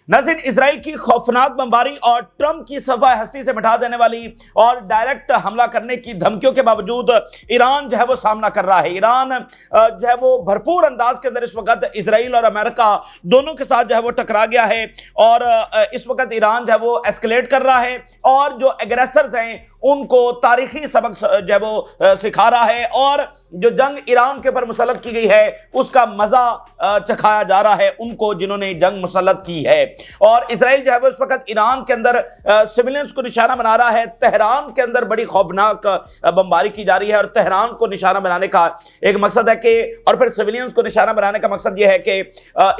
नाज़रीन, इजराइल की खौफनाक बमबारी और ट्रंप की सफाई हस्ती से मिटा देने वाली और डायरेक्ट हमला करने की धमकियों के बावजूद ईरान जो है वो सामना कर रहा है। ईरान जो है वो भरपूर अंदाज के अंदर इस वक्त इजराइल और अमेरिका दोनों के साथ जो है वो टकरा गया है और इस वक्त ईरान जो है वो एस्केलेट कर रहा है और जो एग्रेसर्स हैं उनको तारीखी सबक जो है वो सिखा रहा है और जो जंग ईरान के ऊपर मुसल्लत की गई है उसका मजा चखाया जा रहा है उनको जिन्होंने जंग मुसल्लत की है। और इजराइल जो है वो इस वक्त ईरान के अंदर सिविलियंस को निशाना बना रहा है। तेहरान के अंदर बड़ी खौफनाक बमबारी की जा रही है और तेहरान को निशाना बनाने का एक मकसद है कि और फिर सिविलियंस को निशाना बनाने का मकसद यह है कि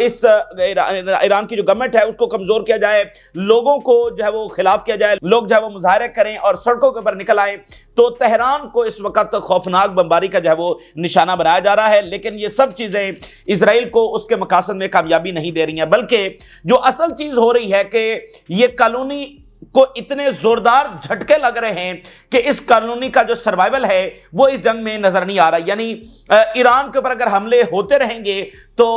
इस ईरान की जो गवर्नमेंट है उसको कमजोर किया जाए, लोगों को जो है वो खिलाफ किया जाए, लोग जो है वो मुजाहरे करें और सड़कों के ऊपर निकल आए। तो तेहरान को इस वक्त खौफनाक बमबारी का जो है वो निशाना बनाया जा रहा है। लेकिन ये सब चीजें इजराइल को उसके मकासद में कामयाबी नहीं दे रही हैं, बल्कि जो असल चीज हो रही है कि ये कॉलोनी को इतने जोरदार झटके लग रहे हैं कि इस कॉलोनी का जो सर्वाइवल है वो इस जंग में नजर नहीं आ रहा। यानी ईरान के ऊपर अगर हमले होते रहेंगे तो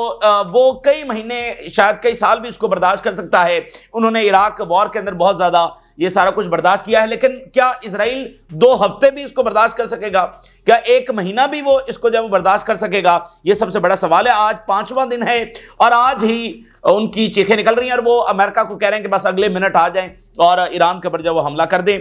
वो कई महीने शायद कई साल भी इसको बर्दाश्त कर सकता है। उन्होंने इराक वॉर के अंदर बहुत ज्यादा ये सारा कुछ बर्दाश्त किया है, लेकिन क्या इजराइल 2 हफ्ते भी इसको बर्दाश्त कर सकेगा? क्या 1 महीना भी वो इसको जब बर्दाश्त कर सकेगा? ये सबसे बड़ा सवाल है। आज 5वां दिन है और आज ही उनकी चीखें निकल रही हैं और वो अमेरिका को कह रहे हैं कि बस अगले मिनट आ जाएं और ईरान के ऊपर जब वो हमला कर दें।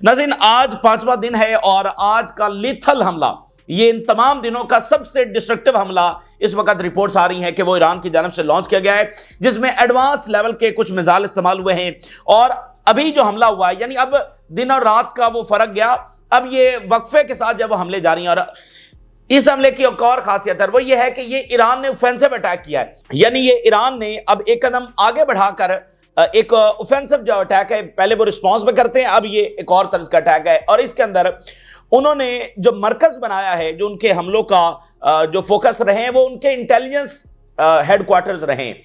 नाज़रीन, आज 5वां दिन है और आज का लीथल हमला, ये इन तमाम दिनों का सबसे डिस्ट्रक्टिव हमला इस वक्त रिपोर्ट्स आ रही हैं कि वो ईरान की जानब से लॉन्च किया गया है, जिसमें एडवांस लेवल के कुछ मिसाइल इस्तेमाल हुए हैं। और अभी जो हमला हुआ है, यानी अब दिन और रात का वो फर्क गया, अब ये वक्फे के साथ जब वो हमले जारी हैं। और इस हमले की एक और खासियत है वो ये है कि ये ईरान ने ऑफेंसिव अटैक किया है, यानी ये ईरान ने अब एक कदम आगे बढ़ाकर एक ऑफेंसिव जो अटैक है, पहले वो रिस्पॉन्स में करते हैं, अब ये एक और तरह का अटैक है। और इसके अंदर उन्होंने जो मरकज बनाया है, जो उनके हमलों का जो फोकस रहे हैं वो उनके इंटेलिजेंस हेडक्वार्टर्स रहे हैं।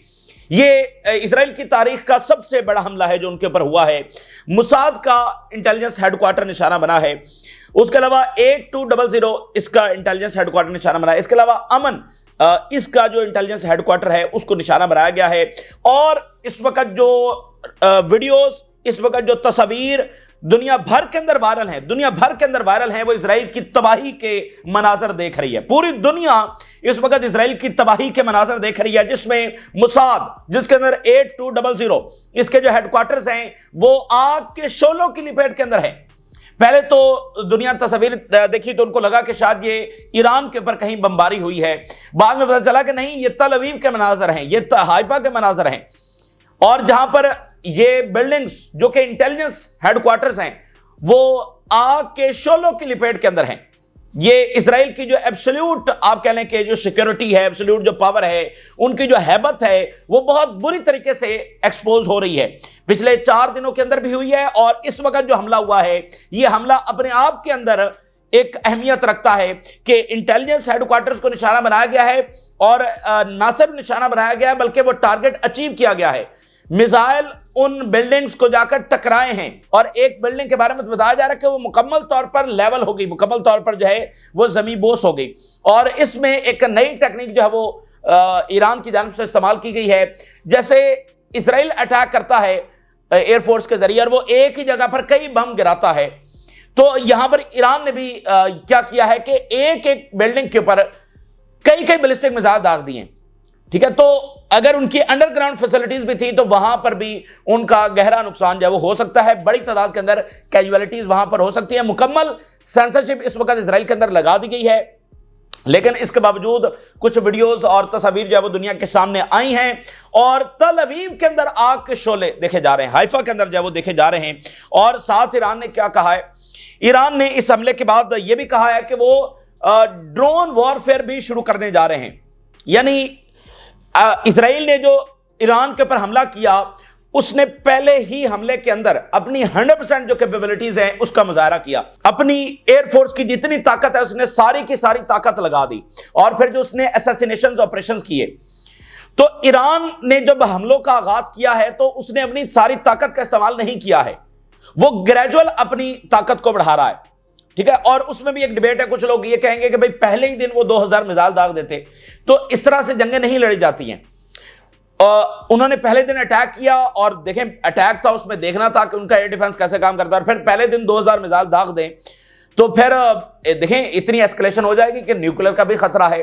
ये इजराइल की तारीख का सबसे बड़ा हमला है जो उनके ऊपर हुआ है। मुसाद का इंटेलिजेंस हेडक्वार्टर निशाना बना है, उसके अलावा 8200 इसका इंटेलिजेंस हेडक्वार्टर निशाना बना है, इसके अलावा अमन इसका जो इंटेलिजेंस हेडक्वार्टर है उसको निशाना बनाया गया है। और इस वक्त जो वीडियोस, इस वक्त जो तस्वीर दुनिया भर के अंदर वायरल है वो इजराइल की तबाही के मनाजर देख रही है। पूरी दुनिया इस वक्त इजराइल की तबाही के मनाजर देख रही है, जिसमें मुसाद, जिसके अंदर 8200 इसके जो हेडक्वार्टर्स हैं वो आग के शोलों की लिपेट के अंदर है। पहले तो दुनिया तस्वीर देखी तो उनको लगा कि शायद ये ईरान के ऊपर कहीं बमबारी हुई है, बाद में पता चला कि नहीं, ये तल अवीव के मनाजर हैं, ये हाइफा के मनाजर हैं। और जहां पर ये बिल्डिंग्स जो कि इंटेलिजेंस हेडक्वार्टर्स हैं वो आग के शोलों की लिपेट के अंदर हैं। ये इजराइल की जो एब्सोल्यूट आप कह लें कि जो सिक्योरिटी है, एब्सोल्यूट जो पावर है, उनकी जो हैबत है वो बहुत बुरी तरीके से एक्सपोज हो रही है। पिछले 4 दिनों के अंदर भी हुई है और इस वक्त जो हमला हुआ है ये हमला अपने आप के अंदर एक अहमियत रखता है कि इंटेलिजेंस हेडक्वार्टर्स को निशाना बनाया गया है और ना सिर्फ निशाना बनाया गया है बल्कि वो टारगेट अचीव किया गया है। मिसाइल उन बिल्डिंग्स को जाकर टकराए हैं और एक बिल्डिंग के बारे में बताया जा रहा है कि वो मुकम्मल तौर पर लेवल हो गई, मुकम्मल तौर पर जो है वो जमीन बोस हो गई। और इसमें एक नई टेक्निक जो है वो ईरान की जानिब से इस्तेमाल की गई है। जैसे इजराइल अटैक करता है एयरफोर्स के जरिए और वो एक ही जगह पर कई बम गिराता है, तो यहां पर ईरान ने भी क्या किया है कि एक एक बिल्डिंग के ऊपर कई कई बैलिस्टिक मिसाइल दाग दिए। ठीक है, तो अगर उनकी अंडरग्राउंड फैसिलिटीज भी थी तो वहां पर भी उनका गहरा नुकसान जो है वो हो सकता है। बड़ी तादाद के अंदर कैजुअलिटीज वहां पर हो सकती है। मुकम्मल सेंसरशिप इस वक्त इजराइल के अंदर लगा दी गई है, लेकिन इसके बावजूद कुछ वीडियोस और तस्वीर जो है वो दुनिया के सामने आई हैं और तल अवीव के अंदर आग के शोले देखे जा रहे हैं, हाइफा के अंदर जो है वो देखे जा रहे हैं। और साथ ईरान ने क्या कहा है, ईरान ने इस हमले के बाद यह भी कहा है कि वो ड्रोन वॉरफेयर भी शुरू करने जा रहे हैं। यानी इजराइल ने जो ईरान के ऊपर हमला किया उसने पहले ही हमले के अंदर अपनी 100% जो कैपेबिलिटीज हैं उसका मुजाहरा किया। अपनी एयरफोर्स की जितनी ताकत है उसने सारी की सारी ताकत लगा दी और फिर जो उसने असैसिनेशन ऑपरेशंस किए। तो ईरान ने जब हमलों का आगाज किया है तो उसने अपनी सारी ताकत का इस्तेमाल नहीं किया है, वो ग्रेजुअल अपनी ताकत को बढ़ा रहा है। ठीक है, और उसमें भी एक डिबेट है, कुछ लोग ये कहेंगे कि भाई पहले ही दिन वो 2000 मिसाइल दाग देते, तो इस तरह से जंगें नहीं लड़ी जाती हैं। उन्होंने पहले दिन अटैक किया और देखें अटैक था, उसमें देखना था कि उनका एयर डिफेंस कैसे काम करता है, और फिर पहले दिन 2000 मिसाइल दाग दें तो फिर देखें इतनी एस्केलेशन हो जाएगी कि न्यूक्लियर का भी खतरा है।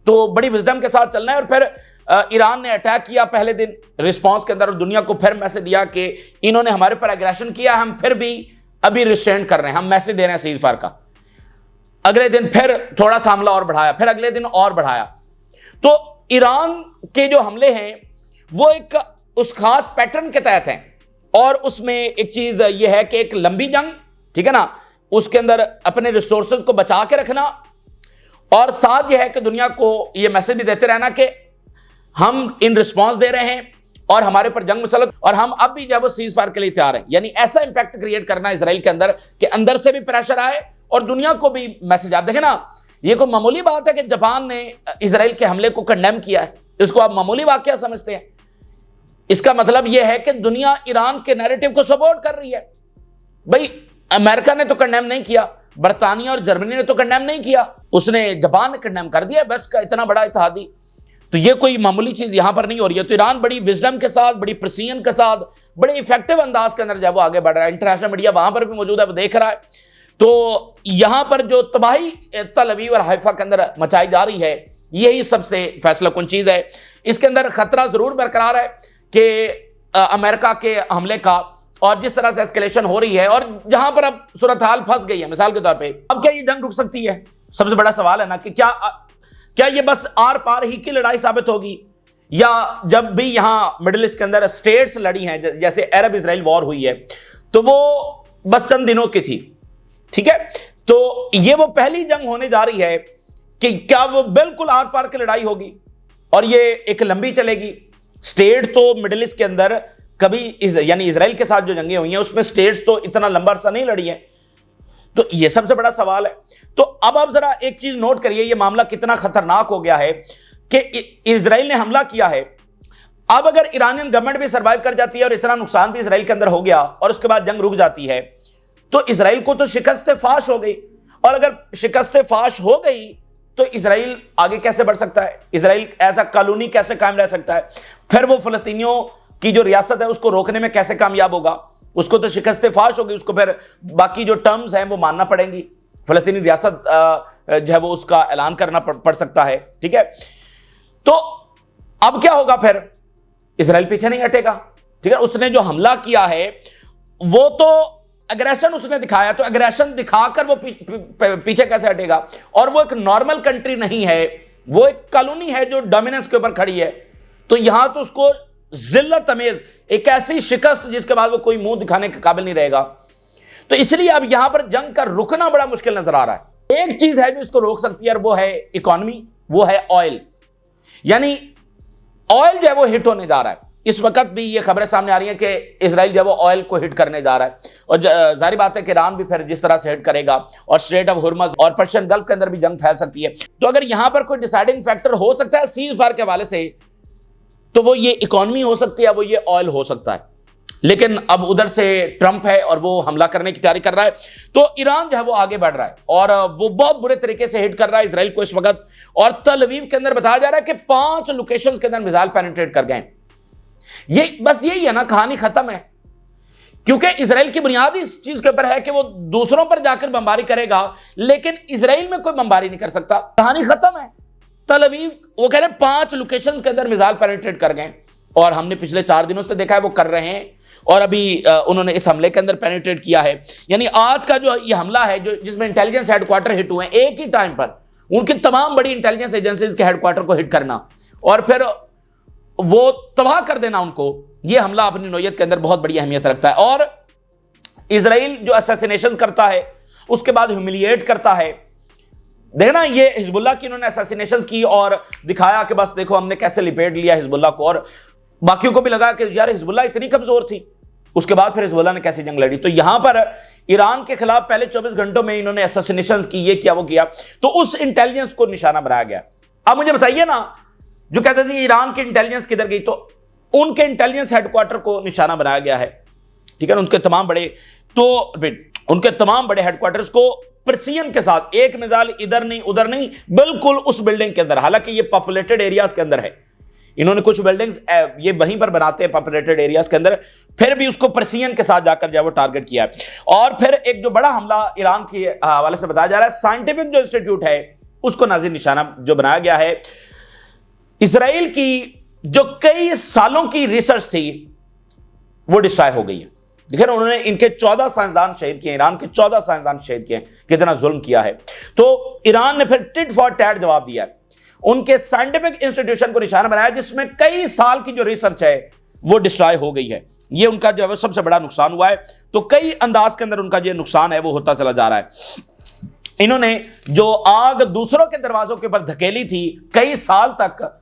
तो बड़ी विजडम के साथ चलना है। और फिर ईरान ने अटैक किया पहले दिन रिस्पांस के अंदर, और दुनिया को फिर मैसेज दिया कि इन्होंने हमारे पर एग्रेशन किया, हम फिर भी अभी रिस्ट्रेंट कर रहे हैं, हम मैसेज दे रहे हैं सीज फायर का। अगले दिन फिर थोड़ा सा हमला और बढ़ाया, फिर अगले दिन और बढ़ाया। तो ईरान के जो हमले हैं वो एक उस खास पैटर्न के तहत हैं, और उसमें एक चीज यह है कि एक लंबी जंग, ठीक है ना, उसके अंदर अपने रिसोर्सेज को बचा के रखना, और साथ यह है कि दुनिया को यह मैसेज भी देते रहना कि हम इन रिस्पॉन्स दे रहे हैं और हमारे पर जंग मुसल्लत, और हम अब भी जब वो सीज फायर के लिए तैयार हैं। यानी ऐसा इंपैक्ट क्रिएट करना इसराइल के अंदर कि अंदर से भी प्रेशर आए और दुनिया को भी मैसेज। आप देखें ना, ये कोई मामूली बात है कि जापान ने इसराइल के हमले को कंडेम किया है, इसको आप मामूली वाकया समझते हैं? इसका मतलब यह है कि दुनिया ईरान के नैरेटिव को सपोर्ट कर रही है। भाई अमेरिका ने तो कंडेम नहीं किया, बर्तानिया और जर्मनी ने तो कंडेम नहीं किया, उसने जापान ने कंडेम कर दिया, बस का इतना बड़ा इत्तेहादी। तो ये कोई मामूली चीज यहां पर नहीं हो रही है। तो ईरान बड़ी विजडम के साथ, बड़ी प्रिसीजन के साथ, बड़े इफेक्टिव अंदाज के अंदर जब वो आगे बढ़ रहा है, इंटरनेशनल मीडिया वहां पर भी मौजूद है, वो देख रहा है। तो यहां पर जो तबाही तल अवीव और हाइफा के अंदर मचाई जा रही है, यही सबसे फैसला कुन चीज है। इसके अंदर खतरा जरूर बरकरार है कि अमेरिका के हमले का, और जिस तरह से एस्केलेशन हो रही है और जहां पर अब सूरत हाल फंस गई है, मिसाल के तौर पे अब क्या ये जंग रुक सकती है? सबसे बड़ा सवाल है ना कि क्या ये बस आर पार ही की लड़ाई साबित होगी, या जब भी यहां मिडिल ईस्ट के अंदर स्टेट्स लड़ी हैं, जैसे अरब इजराइल वॉर हुई है, तो वो बस चंद दिनों की थी, ठीक है? तो ये वो पहली जंग होने जा रही है कि क्या वो बिल्कुल आर पार की लड़ाई होगी और ये एक लंबी चलेगी? स्टेट तो मिडिल ईस्ट के अंदर कभी यानी इजराइल के साथ जो जंगें हुई हैं उसमें स्टेट्स तो इतना लंबा अरसा नहीं लड़ी है। तो ये सबसे बड़ा सवाल है। तो अब आप जरा एक चीज नोट करिए, ये मामला कितना खतरनाक हो गया है कि इजराइल ने हमला किया है। अब अगर ईरानियन गवर्नमेंट भी सर्वाइव कर जाती है और इतना नुकसान भी इजराइल के अंदर हो गया और उसके बाद जंग रुक जाती है, तो इजराइल को तो शिकस्त फाश हो गई। और अगर शिकस्त फाश हो गई तो इजराइल आगे कैसे बढ़ सकता है? इजराइल ऐसा कॉलोनी कैसे कायम रह सकता है? फिर वो फलस्तीनियों की जो रियासत है उसको रोकने में कैसे कामयाब होगा? उसको तो शिकस्त फाश होगी, उसको फिर बाकी जो टर्म्स हैं वो मानना पड़ेंगी। फलस्तीनी रियासत जो है वो उसका ऐलान करना पड़ सकता है, ठीक है? तो अब क्या होगा फिर? इजराइल पीछे नहीं हटेगा, ठीक है? उसने जो हमला किया है वो तो अग्रेशन उसने दिखाया, तो अग्रेशन दिखाकर वो पीछे कैसे हटेगा? और वो एक नॉर्मल कंट्री नहीं है, वो एक कॉलोनी है जो डोमिनेंस के ऊपर खड़ी है। तो यहां तो उसको जिल्लत अमेज, एक ऐसी शिकस्त जिसके बाद वो कोई मुंह दिखाने के काबिल नहीं रहेगा। तो इसलिए अब यहां पर जंग का रुकना बड़ा मुश्किल नजर आ रहा है। एक चीज है जो इसको रोक सकती है और वो है इकोनॉमी, वो है ऑयल। यानी ऑयल जो है वो हिट होने जा रहा है। इस वक्त भी ये खबरें सामने आ रही हैं कि इजराइल जो है वो ऑयल को हिट करने जा रहा है, और जाहिर बात है कि ईरान भी फिर जिस तरह से हिट करेगा, और स्ट्रेट ऑफ हुर्मुज़ और पर्शियन गल्फ के अंदर भी जंग फैल सकती है। तो अगर यहां पर कोई डिसाइडिंग फैक्टर हो सकता है सीज फायर के हवाले से, तो वो ये इकोनॉमी हो सकती है, वो ये ऑयल हो सकता है। लेकिन अब उधर से ट्रंप है और वो हमला करने की तैयारी कर रहा है, तो ईरान जो है वो आगे बढ़ रहा है और वो बहुत बुरे तरीके से हिट कर रहा है इजराइल को इस वक्त। और तल अवीव के अंदर बताया जा रहा है कि 5 लोकेशंस के अंदर मिसाइल पेनिट्रेट कर गए। ये बस यही है ना, कहानी खत्म है। क्योंकि इजराइल की बुनियाद इस चीज के ऊपर है कि वो दूसरों पर जाकर बमबारी करेगा, लेकिन इजराइल में कोई बमबारी नहीं कर सकता। कहानी खत्म है। तल अवीव वो कह रहे हैं 5 लोकेशंस के अंदर मिसाइल पेनिट्रेट कर गए, और हमने पिछले 4 दिनों से देखा है वो कर रहे हैं, और अभी उन्होंने इस हमले के अंदर पेनिट्रेट किया है। यानी आज का जो ये हमला है, जो जिसमें इंटेलिजेंस हेडक्वार्टर हिट हुए हैं, एक ही टाइम पर उनकी तमाम बड़ी इंटेलिजेंस एजेंसीज के हेडक्वार्टर को हिट करना और फिर वो तबाह कर देना उनको, ये हमला अपनी नौयत के अंदर बहुत बड़ी अहमियत रखता है। और इजराइल जो असैसिनेशन करता है उसके बाद ह्यूमिलिएट करता है। देखना, ये हिजबुल्लाह की इन्होंने असैसिनेशन की और दिखाया कि बस देखो हमने कैसे लिपेट लिया हिजबुल्लाह को, और बाकियों को भी लगा कि यार हिजबुल्लाह इतनी कमजोर थी। उसके बाद फिर हिजबुल्लाह ने कैसे जंग लड़ी। तो यहां पर ईरान के खिलाफ पहले 24 घंटों में इन्होंने असैसिनेशन की, ये किया वो किया, तो उस इंटेलिजेंस को निशाना बनाया गया। अब मुझे बताइए ना, जो कहते थे ईरान की इंटेलिजेंस किधर गई, तो उनके इंटेलिजेंस हेडक्वार्टर को निशाना बनाया गया है, ठीक है ना? उनके तमाम बड़े हेडक्वार्टर्स को प्रिसीजन के साथ, एक मिसाइल इधर नहीं उधर नहीं, बिल्कुल उस बिल्डिंग के अंदर, हालांकि ये पॉपुलेटेड एरियाज के अंदर है, इन्होंने कुछ बिल्डिंग्स ये वहीं पर बनाते हैं पॉपुलेटेड एरियाज के अंदर, फिर भी उसको प्रेसिजन के साथ जाकर जो है वो टारगेट किया है। और फिर एक जो बड़ा हमला ईरान के हवाले से बताया जा रहा है, साइंटिफिक जो इंस्टीट्यूट है उसको नाज़िर निशाना जो बनाया गया है। इसराइल की जो कई सालों की रिसर्च थी वो डिस्ट्रॉय हो गई है। देखिए ना, उन्होंने इनके 14 साइंसदान शहीद किए, ईरान के 14 साइंसदान शहीद किए, कितना जुल्म किया है। तो ईरान ने फिर टिट फॉर टैट जवाब दिया है, उनके साइंटिफिक इंस्टीट्यूशन को निशाना बनाया जिसमें कई साल की जो रिसर्च है वो डिस्ट्रॉय हो गई है। ये उनका जो है सबसे बड़ा नुकसान हुआ है। तो कई अंदाज के अंदर उनका जो नुकसान है वो होता चला जा रहा है। इन्होंने जो आग दूसरों के दरवाजों के ऊपर धकेली थी कई साल तक,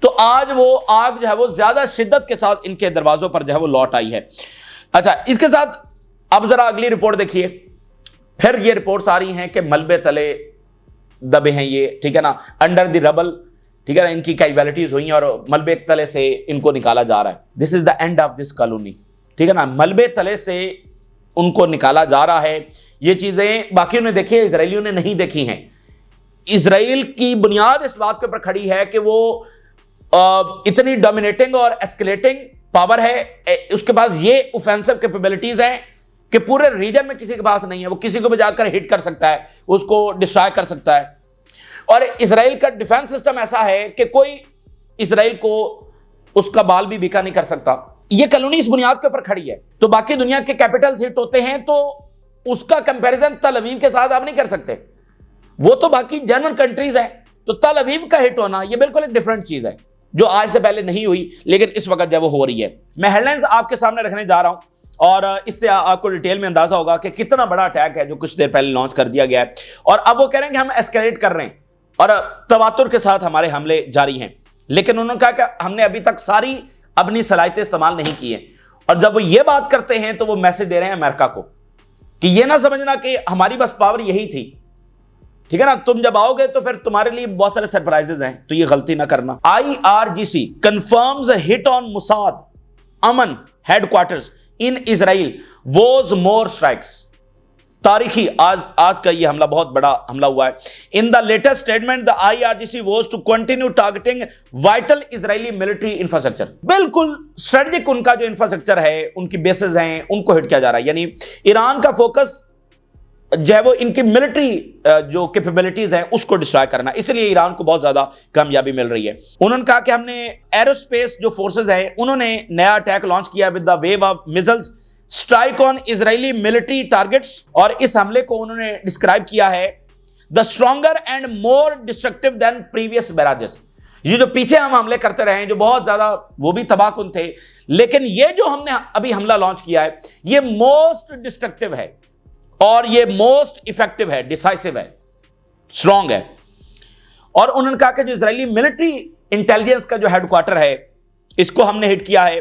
तो आज वो आग जो है वो ज्यादा शिद्दत के साथ इनके दरवाजों पर जो है वो लौट आई है। अच्छा, इसके साथ अब जरा अगली रिपोर्ट देखिए। फिर ये रिपोर्ट्स आ रही हैं कि मलबे तले दबे हैं ये, ठीक है ना, अंडर द रबल, ठीक है ना, इनकी कैजुअलिटीज हुई हैं और मलबे तले से इनको निकाला जा रहा है। This is the end of this colony, ठीक है ना, मलबे तले से उनको निकाला जा रहा है। ये चीजें बाकियों ने देखी है, इजरायलियों ने नहीं देखी हैं। इसराइल की बुनियाद इस बात के ऊपर खड़ी है कि वो इतनी डोमिनेटिंग और एस्केलेटिंग पावर है, उसके पास ये ऑफेंसिव कैपेबिलिटीज हैं कि पूरे रीजन में किसी के पास नहीं है। वो किसी को भी जाकर हिट कर सकता है, उसको डिस्ट्रॉय कर सकता है। और इसराइल का डिफेंस सिस्टम ऐसा है कि कोई इसराइल को उसका बाल भी बिका नहीं कर सकता। ये कॉलोनी इस बुनियाद के ऊपर खड़ी है। तो बाकी दुनिया के कैपिटल्स हिट होते हैं तो उसका कंपैरिजन तल अवीव के साथ आप नहीं कर सकते, वो तो बाकी जनरल कंट्रीज है। तो तल अवीव का हिट होना ये बिल्कुल एक डिफरेंट चीज है जो आज से पहले नहीं हुई, लेकिन इस वक्त जब वो हो रही है। मैं हेडलाइंस आपके सामने रखने जा रहा हूं और इससे आपको डिटेल में अंदाजा होगा कि कितना बड़ा अटैक है जो कुछ देर पहले लॉन्च कर दिया गया है। और अब वो कह रहे हैं कि हम एस्केलेट कर रहे हैं और तवातुर के साथ हमारे हमले जारी हैं। लेकिन उन्होंने कहा कि हमने अभी तक सारी अपनी सलाहियतें इस्तेमाल नहीं की हैं। और जब वो ये बात करते हैं तो वो मैसेज दे रहे हैं अमेरिका को कि ये ना समझना कि हमारी बस पावर यही थी, ठीक है ना, तुम जब आओगे तो फिर तुम्हारे लिए बहुत सारे सरप्राइजेस हैं, तो ये गलती ना करना। IRGC confirms hit on Mossad Aman headquarters in Israel was more strikes. तारीखी आज का ये हमला बहुत बड़ा हमला हुआ है। In the latest statement the IRGC was to continue targeting vital Israeli military infrastructure. बिल्कुल स्ट्रेटेजिक उनका जो इंफ्रास्ट्रक्चर है, उनकी बेसेस हैं, उनको हिट किया जा रहा है। यानी ईरान का फोकस जो है वो इनकी मिलिट्री जो कैपेबिलिटीज हैं उसको डिस्ट्रॉय करना, इसलिए ईरान को बहुत ज्यादा कामयाबी मिल रही है। उन्होंने कहा कि हमने एरोस्पेस जो फोर्सेस हैं उन्होंने नया अटैक लॉन्च किया with the wave of missiles strike on Israeli military targets. और इस हमले को उन्होंने डिस्क्राइब किया है the stronger and more destructive than previous barrages. ये जो पीछे हम हमले करते रहे हैं जो बहुत ज्यादा वो भी तबाहकुन थे, लेकिन ये जो हमने अभी हमला लॉन्च किया है ये मोस्ट डिस्ट्रक्टिव है और ये मोस्ट इफेक्टिव है, डिसाइसिव है, स्ट्रॉन्ग है। और उन्होंने कहा कि जो इजरायली मिलिट्री इंटेलिजेंस का जो हेडक्वार्टर है इसको हमने हिट किया है।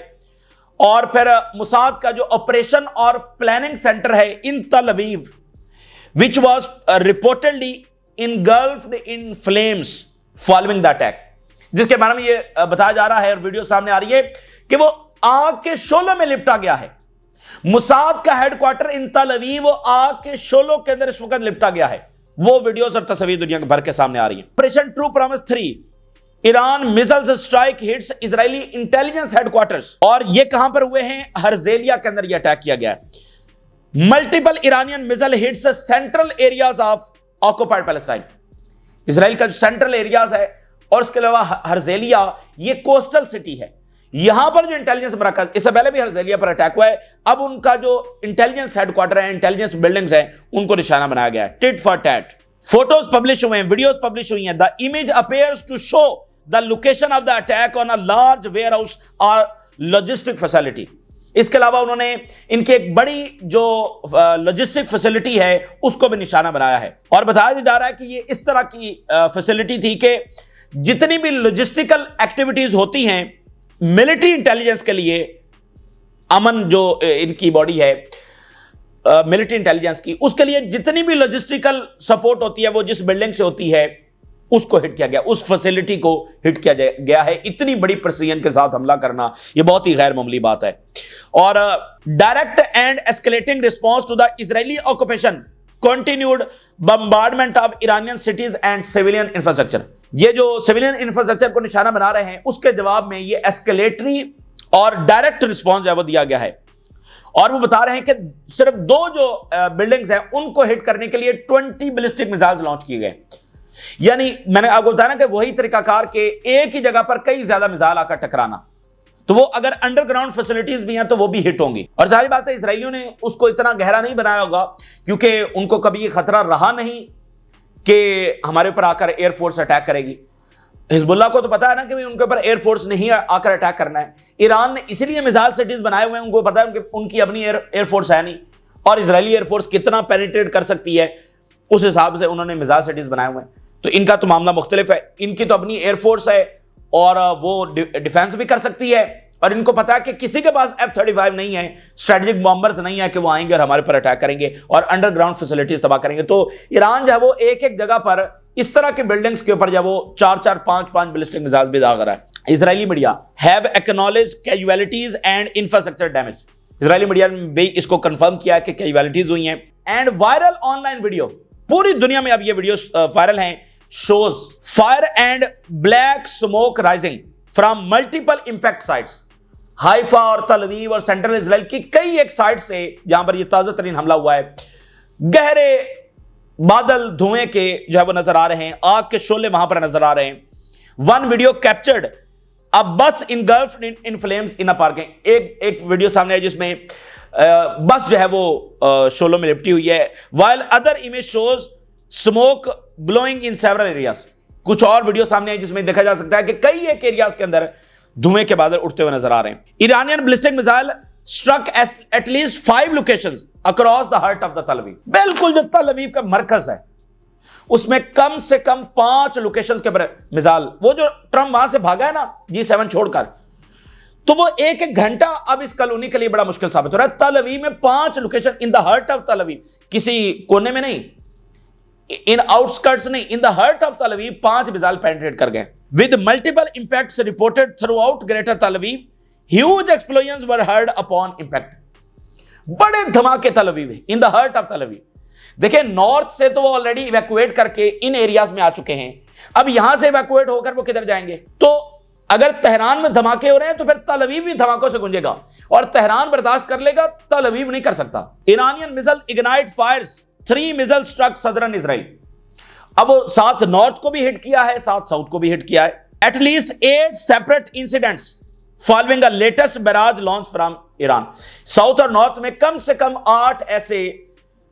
और फिर मुसाद का जो ऑपरेशन और प्लानिंग सेंटर है इन तल Aviv which was reportedly इनगल्फ्ड in flames following the attack, जिसके बारे में ये बताया जा रहा है और वीडियो सामने आ रही है कि वो आग के शोलों में लिपटा गया है। मुसाद का हेडक्वार्टर इन तल अवीव आग के शोलों के अंदर इस वक्त लिपटा गया है। वो वीडियोस और तस्वीर दुनिया भर के सामने आ रही है। Operation true promise 3 Iran missiles strike hits Israeli intelligence headquarters. और ये कहां पर हुए हैं? हर्जेलिया के अंदर ये अटैक किया गया है। Multiple Iranian missile hits central areas of occupied Palestine. Israel का जो सेंट्रल एरियाज है और उसके अलावा हर्जेलिया ये कोस्टल सिटी है, यहां पर जो इंटेलिजेंस मरकज, इससे पहले भी हर्जेलिया पर अटैक हुआ है, अब उनका जो इंटेलिजेंस हेडक्वार्टर है, इंटेलिजेंस बिल्डिंग्स हैं, उनको निशाना बनाया गया है। Tit for tat. Photos publish हुए हैं, वीडियोस पब्लिश हुई हैं। The image appears to show the location of the attack on a large warehouse और लॉजिस्टिक फैसिलिटी। इसके अलावा उन्होंने इनकी एक बड़ी जो लॉजिस्टिक फैसिलिटी है उसको भी निशाना बनाया है। और बताया जा रहा है कि ये इस तरह की फैसिलिटी थी कि जितनी भी लॉजिस्टिकल एक्टिविटीज होती हैं मिलिट्री इंटेलिजेंस के लिए, अमन जो इनकी बॉडी है मिलिट्री इंटेलिजेंस की, उसके लिए जितनी भी लॉजिस्टिकल सपोर्ट होती है वो जिस बिल्डिंग से होती है उसको हिट किया गया, उस फैसिलिटी को हिट किया गया है। इतनी बड़ी प्रिसीजन के साथ हमला करना ये बहुत ही गैर मामूली बात है। और direct and escalating response to the Israeli occupation continued bombardment of Iranian cities and civilian infrastructure. ये जो सिविलियन इंफ्रास्ट्रक्चर को निशाना बना रहे हैं, उसके जवाब में ये एस्केलेटरी और डायरेक्ट रिस्पॉन्स जो है वो दिया गया है। और वो बता रहे हैं कि सिर्फ 2 जो बिल्डिंग्स हैं उनको हिट करने के लिए 20 बैलिस्टिक मिसाइल्स लॉन्च किए गए। यानी मैंने आपको बताया ना कि वही तरीकाकार के एक ही जगह पर कई ज्यादा मिसाइल आकर टकराना, तो वो अगर अंडरग्राउंड फैसिलिटीज भी हैं तो वो भी हिट होंगी। और जाहिर बात है इजरायलियों ने उसको इतना गहरा नहीं बनाया होगा, क्योंकि उनको कभी ये खतरा रहा नहीं कि हमारे ऊपर आकर एयरफोर्स अटैक करेगी। हिजबुल्लाह को तो पता है ना कि उनके ऊपर एयरफोर्स नहीं आकर अटैक करना है। ईरान ने इसीलिए मिसाइल सिटीज बनाए हुए हैं, उनको पता है कि उनकी अपनी एयरफोर्स है नहीं, और इजरायली एयरफोर्स कितना पेनिट्रेट कर सकती है उस हिसाब से उन्होंने मिसाइल सिटीज बनाए हुए हैं। तो इनका तो मामला मुख्तलिफ है, इनकी तो अपनी एयरफोर्स है और वो डिफेंस भी कर सकती है, और इनको पता है कि किसी के पास F-35 नहीं है, स्ट्रेटेजिक बॉम्बर्स नहीं है कि वो आएंगे और हमारे पर अटैक करेंगे और अंडरग्राउंड फैसिलिटीज तबाह करेंगे। तो ईरान जो है वो एक एक जगह पर इस तरह के बिल्डिंग्स के ऊपर जो वो 4-4, 5-5 बैलिस्टिक मिसाइल भी दाग रहा है। Israeli media have acknowledge casualties and infrastructure damage. Israeli media ने भी इसको कंफर्म किया कि कैजुअलिटीज हुई हैं। एंड वायरल ऑनलाइन वीडियो, पूरी दुनिया में अब ये वीडियो वायरल हैं, shows fire and black smoke rising from multiple impact sites. Haifa और तल अवीव और सेंट्रल इजराइल की कई एक साइट से जहां पर यह ताजा तरीन हमला हुआ है, गहरे बादल धुएं के जो है वो नजर आ रहे हैं, आग के शोले वहां पर नजर आ रहे हैं। वन वीडियो कैप्चर्ड अ बस इनगल्फ्ड in flames in a parking. एक वीडियो सामने है जिसमें बस जो है वो शोलों में लिपटी हुई है। While other image shows smoke blowing in several areas. कुछ और वीडियो सामने है जिसमें देखा जा सकता है कि कई एक एरियाज के अंदर धुएं के बादल उठते हुए नजर आ रहे हैं। Iranian ballistic missile struck at least 5 locations across the heart of the Tel Aviv. बिल्कुल जो तल अवीव का मरकज है उसमें कम से कम 5 लोकेशंस के पर मिसाइल, वो जो ट्रम्प वहां से भागा है ना G7 छोड़कर, तो वो एक एक घंटा अब इस कॉलोनी के लिए बड़ा मुश्किल साबित हो रहा है। तल अवीव में 5 location, in the heart of तल अवीव, किसी कोने में नहीं, इन आउटस्कर्ट्स नहीं, इन द हार्ट ऑफ तल अवीव 5 मिसाइल पेनिट्रेट कर गए with multiple impacts reported through out greater तल अवीव। ह्यूज एक्सप्लोजन्स वर हर्ड अपॉन इंपैक्ट। बड़े धमाके तल अवीव है, इन द हार्ट ऑफ तल अवीव। देखिए नॉर्थ से तो वो ऑलरेडी इवैक्यूएट करके इन एरियाज में आ चुके हैं, अब यहां से इवैक्यूएट होकर वो किधर जाएंगे? तो अगर तेहरान में धमाके हो रहे हैं तो फिर तल अवीव भी धमाकों से गूंजेगा, और तेहरान बर्दाश्त कर लेगा, तल अवीव नहीं कर सकता। Iranian missile ignite fires 3 missile struck southern Israel. अब वो 7 नॉर्थ को भी हिट किया है, 7 साउथ को भी हिट किया है। At least 8 separate incidents following a latest barrage launch from Iran. South और नॉर्थ में कम से कम 8 ऐसे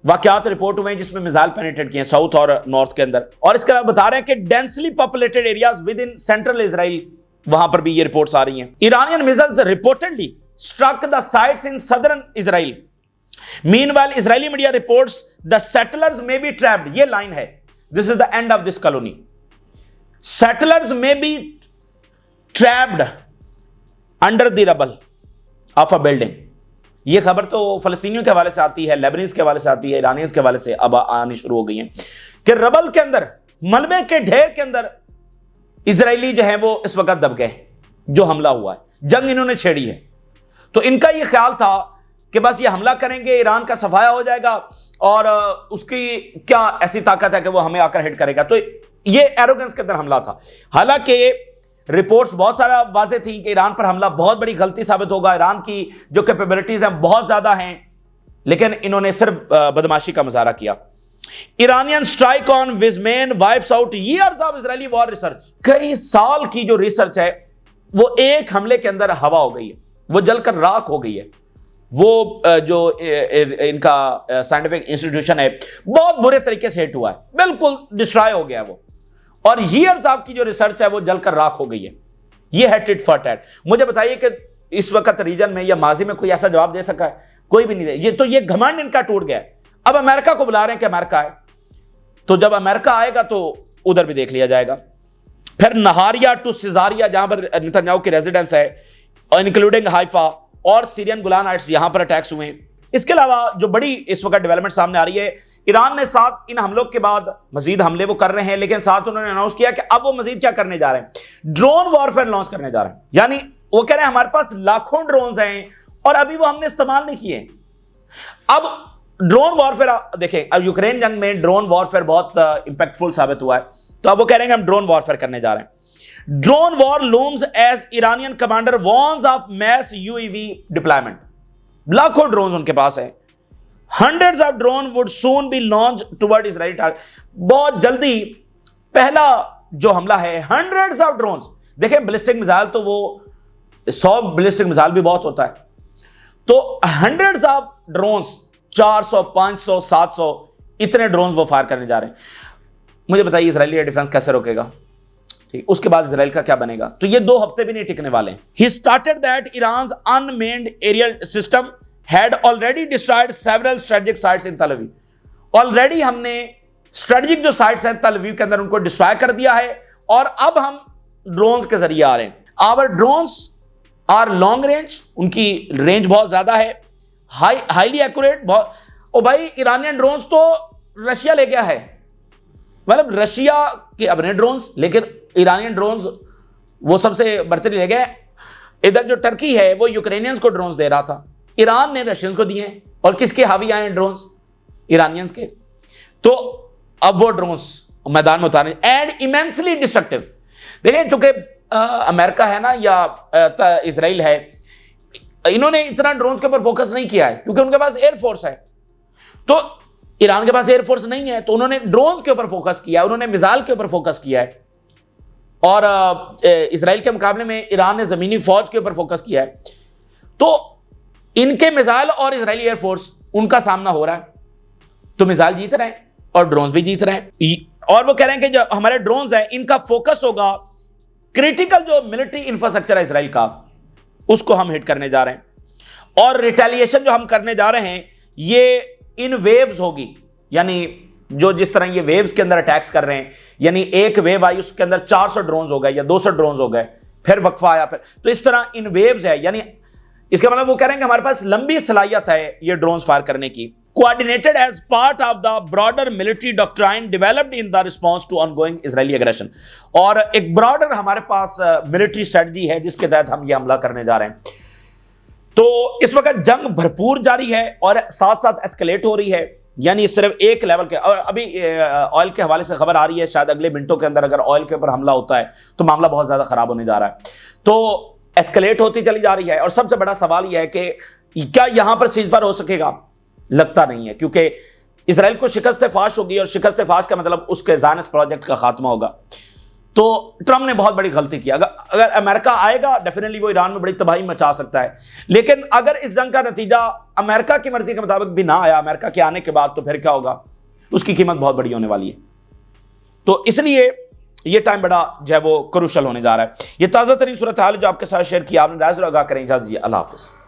वाकयात रिपोर्ट हुए हैं जिसमें मिसाइल पेनिट्रेट किए साउथ और नॉर्थ के अंदर। और इसके अलावा बता रहे हैं कि densely populated areas within central Israel, वहां पर भी ये रिपोर्ट्स आ रही हैं। Iranian missiles reportedly struck the sites in southern Israel. Meanwhile Israeli media reports the settlers may be trapped. ये लाइन है, this is the end of this colony. Settlers may be trapped under the rubble of a building. यह खबर तो फलस्तीनियों के हवाले से आती है, लेबनीज के हवाले से आती है, ईरानियंस के हवाले से अब आनी शुरू हो गई है कि रबल के अंदर, मलबे के ढेर के अंदर इजरायली जो है वो इस वक्त दब गए। जो हमला हुआ है, जंग इन्होंने छेड़ी है, तो इनका यह ख्याल था कि बस ये हमला करेंगे, ईरान का सफाया हो जाएगा और उसकी क्या ऐसी ताकत है कि वो हमें आकर हिट करेगा। तो ये एरोगेंस के अंदर हमला था। हालांकि रिपोर्ट्स बहुत सारा वाज़ेह थी कि ईरान पर हमला बहुत बड़ी गलती साबित होगा, ईरान की जो कैपेबिलिटीज हैं बहुत ज्यादा हैं, लेकिन इन्होंने सिर्फ बदमाशी का मुजाहरा किया। Iranian strike on Weizmann wipes out years of Israeli war research. कई साल की जो रिसर्च है वो एक हमले के अंदर हवा हो गई है, वो जलकर राख हो गई है। वो जो इनका साइंटिफिक इंस्टीट्यूशन है बहुत बुरे तरीके से हिट हुआ है, बिल्कुल डिस्ट्रॉय हो गया है वो, और ईयर्स आपकी जो रिसर्च है वो जलकर राख हो गई है। ये है टिट फॉर टैट। मुझे बताइए कि इस वक्त रीजन में या माजी में कोई ऐसा जवाब दे सका है? कोई भी नहीं दे। ये घमंड इनका टूट गया है। अब अमेरिका को बुला रहे हैं कि अमेरिका आए, तो जब अमेरिका आएगा तो उधर भी देख लिया जाएगा। फिर नहारिया टू सिजारिया जहां पर नेतन्याहू की रेजिडेंस है, इंक्लूडिंग हाइफा और सीरियन गुलान हाइट्स, यहां पर अटैक्स हुए हैं। इसके अलावा जो बड़ी इस वक्त डेवलपमेंट सामने आ रही है, ईरान ने साथ इन हमलों के बाद मजीद हमले वो कर रहे हैं, लेकिन साथ उन्होंने अनाउंस किया कि अब वो मजीद क्या करने जा रहे हैं, ड्रोन वॉरफेयर लॉन्च करने जा रहे हैं। यानी वो कह रहे हैं हमारे पास लाखों ड्रोन्स हैं और अभी वो हमने इस्तेमाल नहीं किए। अब ड्रोन वॉरफेयर देखें, अब यूक्रेन जंग में ड्रोन वॉरफेयर बहुत इंपैक्टफुल साबित हुआ है तो अब वो कह रहे हैं कि हम ड्रोन वॉरफेयर करने जा रहे हैं। Drone war looms as Iranian commander warns of mass UAV deployment. लाखों ड्रोन उनके पास है। Hundreds of drone would soon be launch toward Israeli target. बहुत जल्दी पहला जो हमला है, हंड्रेड्स ऑफ ड्रोन्स। देखें बैलिस्टिक मिसाइल तो वो 100 बैलिस्टिक मिसाइल भी बहुत होता है, तो हंड्रेड्स ऑफ ड्रोन्स, 400, 500, 700 इतने ड्रोन्स वो फायर करने जा रहे हैं। मुझे बताइए इजरायली एयर डिफेंस कैसे रोकेगा? ठीक, उसके बाद इजराइल का क्या बनेगा? तो ये 2 हफ्ते भी नहीं टिकने वाले हैं। He started that Iran's unmanned aerial system had already destroyed several strategic sites in Tel Aviv. Already हमने स्ट्रेटेजिक जो साइट्स हैं तेल अवीव के अंदर उनको डिस्ट्रॉय कर दिया है, और अब हम ड्रोन्स के जरिए आ रहे हैं। Our drones are long range, उनकी रेंज बहुत ज्यादा है, हाईली एक्यूरेट बहुत। ओ भाई, ईरानियन ड्रोन्स तो रशिया ले गया है, मतलब रशिया के अपने ड्रोन्स, लेकिन ईरानियन ड्रोन्स वो सबसे बढ़तरी ले गए। इधर जो टर्की है वो यूक्रेनियंस को ड्रोन्स दे रहा था, ईरान ने रशियंस को दिए हैं, और किसके हावी आए ड्रोन्स? ईरानियंस के। तो अब वो ड्रोन्स मैदान में उतारे एंड इमेंसली डिस्ट्रक्टिव। देखिए, चूंकि अमेरिका है ना या इजराइल है, इन्होंने इतना ड्रोन्स के ऊपर फोकस नहीं किया है क्योंकि उनके पास एयरफोर्स है। तो ईरान के पास एयरफोर्स नहीं है, तो उन्होंने ड्रोन्स के ऊपर फोकस किया है, उन्होंने मिसाइल के ऊपर फोकस किया है। और इजराइल के मुकाबले में ईरान ने जमीनी फौज के ऊपर फोकस किया है। तो इनके मिसाइल और इजरायली एयरफोर्स, उनका सामना हो रहा है, तो मिसाइल जीत रहे हैं और ड्रोन्स भी जीत रहे हैं। और वो कह रहे हैं कि जो हमारे ड्रोन्स हैं, इनका फोकस होगा क्रिटिकल जो मिलिट्री इंफ्रास्ट्रक्चर है इजराइल का, उसको हम हिट करने जा रहे हैं। और रिटेलिएशन जो हम करने जा रहे हैं ये इन वेव्स होगी, यानी जो जिस तरह ये वेव्स के अंदर अटैक्स कर रहे हैं, यानी एक वेव आई उसके अंदर 400 ड्रोन्स हो गए या 200 ड्रोन्स हो गए, फिर वक्फा आया, फिर तो इस तरह इन वेव्स है। यानी इसका मतलब वो कह रहे हैं कि हमारे पास लंबी सलाहियत है ये ड्रोन्स फायर करने की। Coordinated as part of the broader military doctrine developed in the response to ongoing Israeli aggression. और एक ब्रॉडर हमारे पास मिलिट्री स्ट्रेटजी है जिसके तहत हम ये हमला करने जा रहे हैं। तो इस वक्त जंग भरपूर जारी है और साथ साथ एस्केलेट हो रही है, यानी सिर्फ एक लेवल के। और अभी ऑयल के हवाले से खबर आ रही है, शायद अगले मिनटों के अंदर अगर ऑयल के ऊपर हमला होता है तो मामला बहुत ज्यादा खराब होने जा रहा है। तो एस्केलेट होती चली जा रही है, और सबसे बड़ा सवाल यह है कि क्या यहां पर सीजफायर हो सकेगा? लगता नहीं है, क्योंकि इजराइल को शिकस्त फाश होगी, और शिकस्त फाश का मतलब उसके ज़ायनिस्ट प्रोजेक्ट का खात्मा होगा। तो ट्रम्प ने बहुत बड़ी गलती की। अगर अमेरिका आएगा, डेफिनेटली वो ईरान में बड़ी तबाही मचा सकता है, लेकिन अगर इस जंग का नतीजा अमेरिका की मर्जी के मुताबिक भी ना आया, अमेरिका के आने के बाद, तो फिर क्या होगा? उसकी कीमत बहुत बड़ी होने वाली है। तो इसलिए ये टाइम बड़ा जो है वो क्रूशल होने जा रहा है। ये ताज़ा तरीन सूरत हाल जो आपके साथ शेयर किया, आपने राज़ लगा करें। इजाज़त दीजिए, अल्लाह हाफ़िज़।